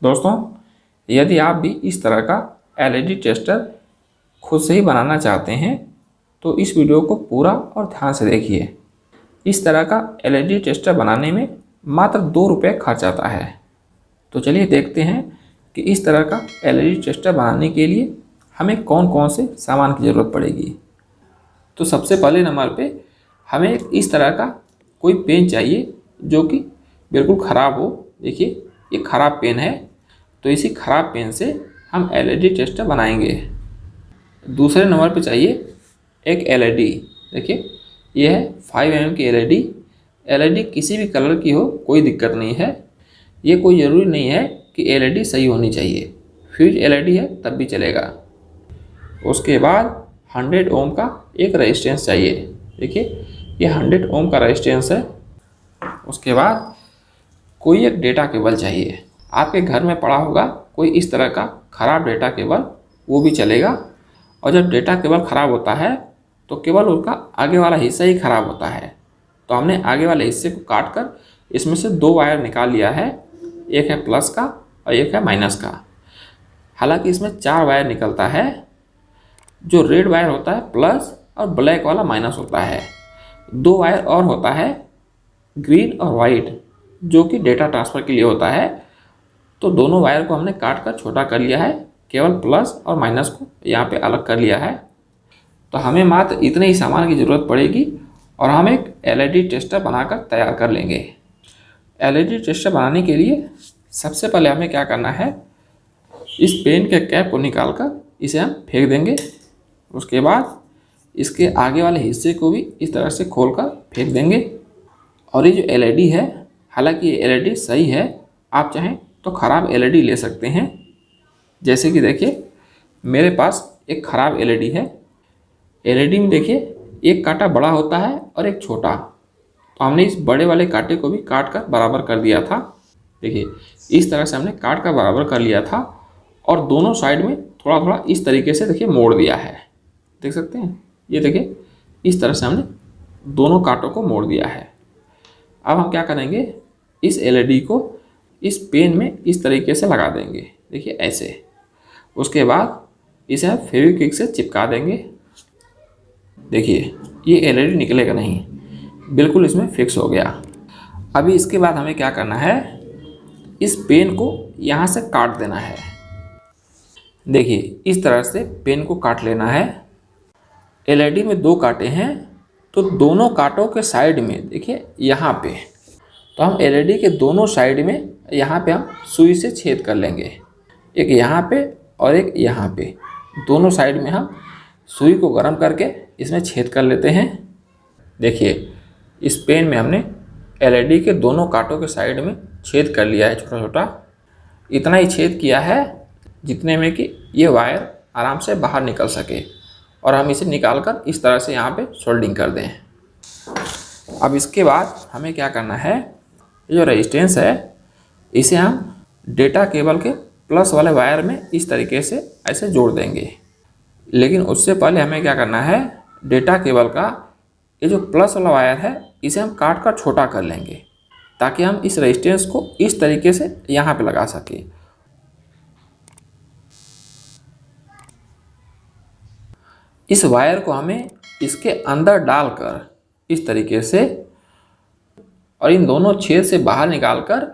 दोस्तों, यदि आप भी इस तरह का एलईडी टेस्टर खुद से ही बनाना चाहते हैं तो इस वीडियो को पूरा और ध्यान से देखिए। इस तरह का एलईडी टेस्टर बनाने में मात्र 2 रुपये खर्च आता है। तो चलिए देखते हैं कि इस तरह का एलईडी टेस्टर बनाने के लिए हमें कौन कौन से सामान की ज़रूरत पड़ेगी। तो सबसे पहले नंबर पे हमें इस तरह का कोई पेन चाहिए जो कि बिल्कुल ख़राब हो। देखिए ये ख़राब पेन है, तो इसी ख़राब पेन से हम एलईडी टेस्टर बनाएंगे। दूसरे नंबर पे चाहिए एक एलईडी। देखिए ये है 5 mm की एलईडी। एलईडी किसी भी कलर की हो कोई दिक्कत नहीं है। ये कोई ज़रूरी नहीं है कि एलईडी सही होनी चाहिए, फ्यूज एलईडी है तब भी चलेगा। उसके बाद 100 ओम का एक रेजिस्टेंस चाहिए। देखिए ये 100 ओम का रेजिस्टेंस है। उसके बाद कोई एक डेटा केबल चाहिए। आपके घर में पड़ा होगा कोई इस तरह का ख़राब डेटा केबल, वो भी चलेगा। और जब डेटा केबल ख़राब होता है तो केवल उसका आगे वाला हिस्सा ही ख़राब होता है। तो हमने आगे वाले हिस्से को काट कर इसमें से 2 वायर निकाल लिया है, एक है प्लस का और एक है माइनस का। हालांकि इसमें 4 वायर निकलता है। जो रेड वायर होता है प्लस और ब्लैक वाला माइनस होता है। 2 वायर और होता है ग्रीन और वाइट, जो कि डेटा ट्रांसफ़र के लिए होता है। तो दोनों वायर को हमने काट कर छोटा कर लिया है, केवल प्लस और माइनस को यहाँ पे अलग कर लिया है। तो हमें मात्र इतने ही सामान की ज़रूरत पड़ेगी और हम एक एलईडी टेस्टर बनाकर तैयार कर लेंगे। एलईडी टेस्टर बनाने के लिए सबसे पहले हमें क्या करना है, इस पेन के कैप को निकाल कर इसे हम फेंक देंगे। उसके बाद इसके आगे वाले हिस्से को भी इस तरह से खोल कर फेंक देंगे। और ये जो एलईडी है, हालांकि ये एलईडी सही है, आप चाहें तो ख़राब एलईडी ले सकते हैं। जैसे कि देखिए मेरे पास एक ख़राब एलईडी है। एलईडी में देखिए एक कांटा बड़ा होता है और एक छोटा। तो हमने इस बड़े वाले कांटे को भी काट कर बराबर कर दिया था। देखिए इस तरह से हमने काट कर बराबर कर लिया था और दोनों साइड में थोड़ा थोड़ा इस तरीके से देखिए मोड़ दिया है। देख सकते हैं, ये देखिए इस तरह से हमने दोनों कांटों को मोड़ दिया है। अब हम क्या करेंगे, इस एलईडी को इस पेन में इस तरीके से लगा देंगे। देखिए ऐसे। उसके बाद इसे हम फेविक्विक से चिपका देंगे। देखिए ये एलईडी निकलेगा नहीं, बिल्कुल इसमें फिक्स हो गया। अभी इसके बाद हमें क्या करना है, इस पेन को यहाँ से काट देना है। देखिए इस तरह से पेन को काट लेना है। एलईडी में 2 कांटे हैं, तो दोनों कांटों के साइड में देखिए यहाँ पे, तो हम एलईडी के दोनों साइड में यहाँ पे हम सुई से छेद कर लेंगे। एक यहाँ पे और एक यहाँ पे, दोनों साइड में हम सुई को गर्म करके इसमें छेद कर लेते हैं। देखिए इस पेन में हमने एलईडी के दोनों कांटों के साइड में छेद कर लिया है, छोटा छोटा। इतना ही छेद किया है जितने में कि ये वायर आराम से बाहर निकल सके और हम इसे निकाल कर इस तरह से यहाँ पे सोल्डिंग कर दें। अब इसके बाद हमें क्या करना है, ये जो रेजिस्टेंस है इसे हम डेटा केबल के प्लस वाले वायर में इस तरीके से ऐसे जोड़ देंगे। लेकिन उससे पहले हमें क्या करना है, डेटा केबल का ये जो प्लस वाला वायर है इसे हम काट कर छोटा कर लेंगे, ताकि हम इस रेजिस्टेंस को इस तरीके से यहाँ पे लगा सकें। इस वायर को हमें इसके अंदर डालकर इस तरीके से और इन दोनों छेद से बाहर निकालकर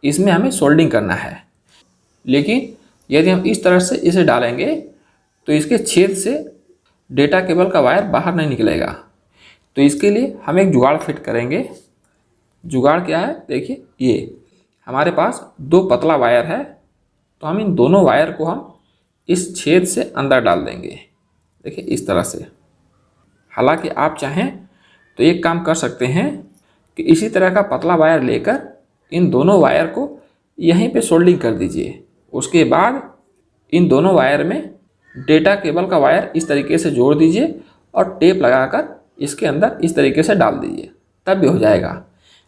इसमें हमें सोल्डिंग करना है। लेकिन यदि हम इस तरह से इसे डालेंगे तो इसके छेद से डेटा केबल का वायर बाहर नहीं निकलेगा। तो इसके लिए हम एक जुगाड़ फिट करेंगे। जुगाड़ क्या है, देखिए ये हमारे पास 2 पतला वायर है, तो हम इन दोनों वायर को हम इस छेद से अंदर डाल देंगे। देखिए इस तरह से। हालांकि आप चाहें तो एक काम कर सकते हैं कि इसी तरह का पतला वायर लेकर इन दोनों वायर को यहीं पे सोल्डिंग कर दीजिए। उसके बाद इन दोनों वायर में डेटा केबल का वायर इस तरीके से जोड़ दीजिए और टेप लगाकर इसके अंदर इस तरीके से डाल दीजिए, तब भी हो जाएगा।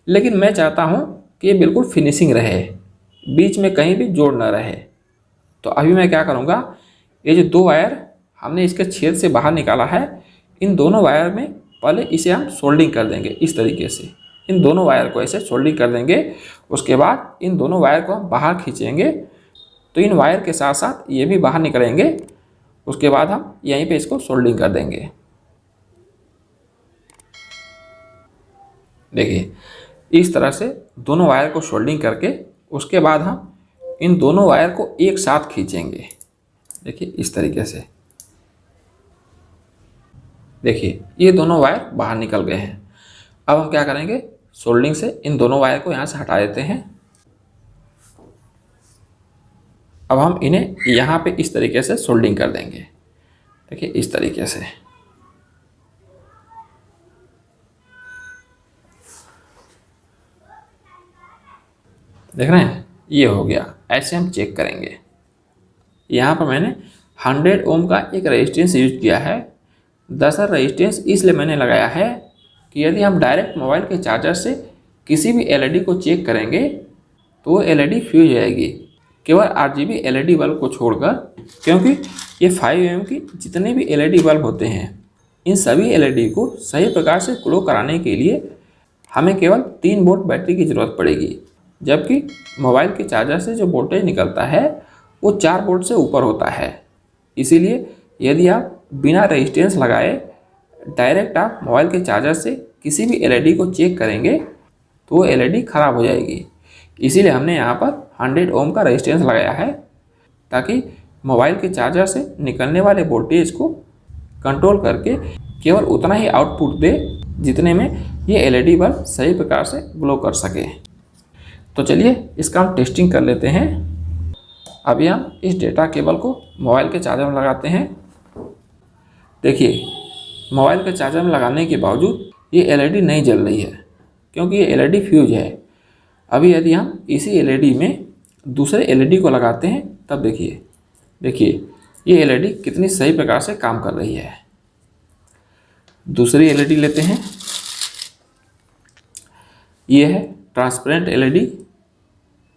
लेकिन मैं चाहता हूँ कि ये बिल्कुल फिनिशिंग रहे, बीच में कहीं भी जोड़ न रहे। तो अभी मैं क्या करूँगा, ये जो 2 वायर हमने इसके छेद से बाहर निकाला है, इन दोनों वायर में पहले इसे हम सोल्डिंग कर देंगे इस तरीके से। इन दोनों वायर को ऐसे सोल्डिंग कर देंगे। उसके बाद इन दोनों वायर को हम बाहर खींचेंगे तो इन वायर के साथ साथ ये भी बाहर निकलेंगे। उसके बाद हम यहीं पे इसको सोल्डिंग कर देंगे। देखिए इस तरह से दोनों वायर को सोल्डिंग करके उसके बाद हम इन दोनों वायर को एक साथ खींचेंगे। देखिए इस तरीके से। देखिए ये दोनों वायर बाहर निकल गए हैं। अब हम क्या करेंगे, सोल्डिंग से इन दोनों वायर को यहाँ से हटा देते हैं। अब हम इन्हें यहाँ पे इस तरीके से सोल्डिंग कर देंगे। देखिए इस तरीके से। देख रहे हैं, ये हो गया। ऐसे हम चेक करेंगे। यहाँ पर मैंने 100 ओम का एक रेजिस्टेंस यूज किया है। दरअसल रेजिस्टेंस इसलिए मैंने लगाया है कि यदि हम डायरेक्ट मोबाइल के चार्जर से किसी भी एलईडी को चेक करेंगे तो वो एलईडी फ्यूज हो जाएगी, केवल RGB एलईडी बल्ब को छोड़कर। क्योंकि ये 5 mm की जितने भी एलईडी बल्ब होते हैं, इन सभी एलईडी को सही प्रकार से ग्लो कराने के लिए हमें केवल 3 वोल्ट बैटरी की ज़रूरत पड़ेगी, जबकि मोबाइल के चार्जर से जो वोल्टेज निकलता है वो 4 वोल्ट से ऊपर होता है। इसीलिए यदि आप बिना रेजिस्टेंस लगाए डायरेक्ट आप मोबाइल के चार्जर से किसी भी एलईडी को चेक करेंगे तो वो एलईडी ख़राब हो जाएगी। इसीलिए हमने यहाँ पर 100 ओम का रेजिस्टेंस लगाया है, ताकि मोबाइल के चार्जर से निकलने वाले वोल्टेज को कंट्रोल करके केवल उतना ही आउटपुट दे जितने में ये एलईडी बल्ब सही प्रकार से ग्लो कर सके। तो चलिए इसका हम टेस्टिंग कर लेते हैं। अभी हम इस डेटा केबल को मोबाइल के चार्जर में लगाते हैं। देखिए मोबाइल के चार्जर में लगाने के बावजूद ये एलईडी नहीं जल रही है, क्योंकि ये एलईडी फ्यूज है। अभी यदि हम इसी एलईडी में दूसरे एलईडी को लगाते हैं तब देखिए ये एलईडी कितनी सही प्रकार से काम कर रही है। दूसरी एलईडी लेते हैं। ये है ट्रांसपेरेंट एलईडी,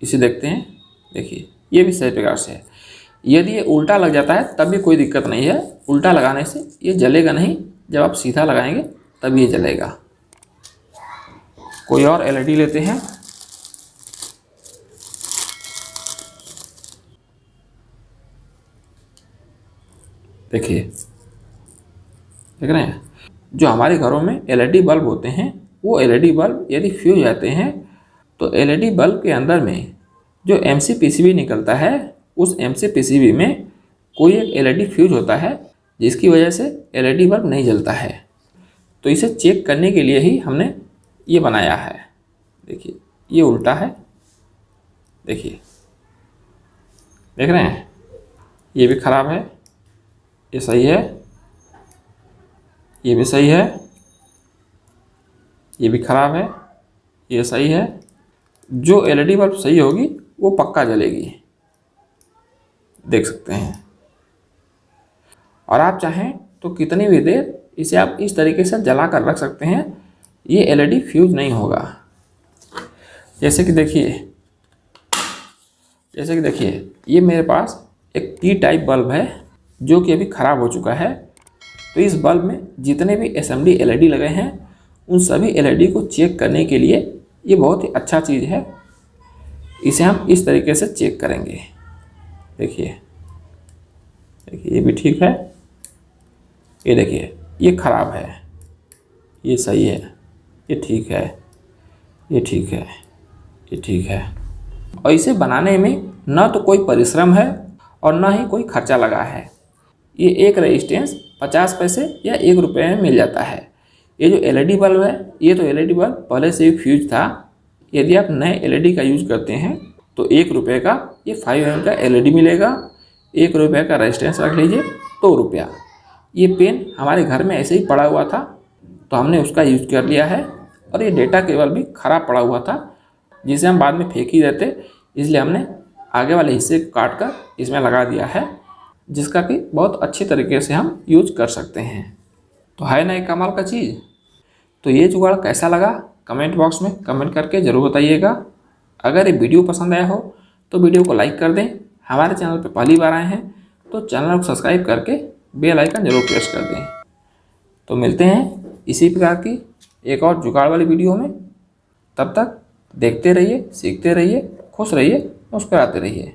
इसे देखते हैं। देखिए ये भी सही प्रकार से है। यदि ये उल्टा लग जाता है तब भी कोई दिक्कत नहीं है। उल्टा लगाने से ये जलेगा नहीं, जब आप सीधा लगाएंगे तब ये जलेगा। कोई और एलईडी लेते हैं। देखिए देख रहे हैं, जो हमारे घरों में एलईडी बल्ब होते हैं वो एलईडी बल्ब यदि फ्यूज हो जाते हैं तो एलईडी बल्ब के अंदर में जो MCPCB निकलता है, उस MCPCB में कोई एक एलईडी फ्यूज होता है, जिसकी वजह से एलईडी बल्ब नहीं जलता है। तो इसे चेक करने के लिए ही हमने ये बनाया है। देखिए ये उल्टा है। देखिए देख रहे हैं, ये भी ख़राब है, ये सही है, ये भी सही है, ये भी ख़राब है, ये सही है। जो एलईडी बल्ब सही होगी वो पक्का जलेगी, देख सकते हैं। और आप चाहें तो कितनी भी देर इसे आप इस तरीके से जला कर रख सकते हैं, ये एलईडी फ्यूज नहीं होगा। जैसे कि देखिए ये मेरे पास एक T टाइप बल्ब है जो कि अभी ख़राब हो चुका है। तो इस बल्ब में जितने भी SMD एलईडी लगे हैं उन सभी एलईडी को चेक करने के लिए ये बहुत ही अच्छा चीज़ है। इसे हम इस तरीके से चेक करेंगे। देखिए ये भी ठीक है, ये देखिए ये ख़राब है, ये सही है, ये ठीक है, ये ठीक है, ये ठीक है। और इसे बनाने में न तो कोई परिश्रम है और न ही कोई खर्चा लगा है। ये एक रेजिस्टेंस 50 पैसे या 1 रुपये में मिल जाता है। ये जो एलईडी बल्ब है, ये तो एलईडी बल्ब पहले से ही फ्यूज था। यदि आप नए एलईडी का यूज करते हैं तो 1 रुपये का ये 5 mm का एलईडी मिलेगा। 1 रुपये का रेजिस्टेंस रख लीजिए, 2 रुपया। ये पेन हमारे घर में ऐसे ही पड़ा हुआ था तो हमने उसका यूज कर लिया है। और ये डेटा केबल भी ख़राब पड़ा हुआ था जिसे हम बाद में फेंक ही देते, इसलिए हमने आगे वाले हिस्से को काट कर इसमें लगा दिया है, जिसका कि बहुत अच्छी तरीके से हम यूज कर सकते हैं। तो है ना एक कमाल का चीज़। तो ये जुगाड़ कैसा लगा कमेंट बॉक्स में कमेंट करके ज़रूर बताइएगा। अगर ये वीडियो पसंद आया हो तो वीडियो को लाइक कर दें। हमारे चैनल पर पहली बार आए हैं तो चैनल को सब्सक्राइब करके बेल आइकन जरूर प्रेस कर दें। तो मिलते हैं इसी प्रकार की एक और जुगाड़ वाली वीडियो में। तब तक देखते रहिए, सीखते रहिए, खुश रहिए, मुस्कुराते रहिए।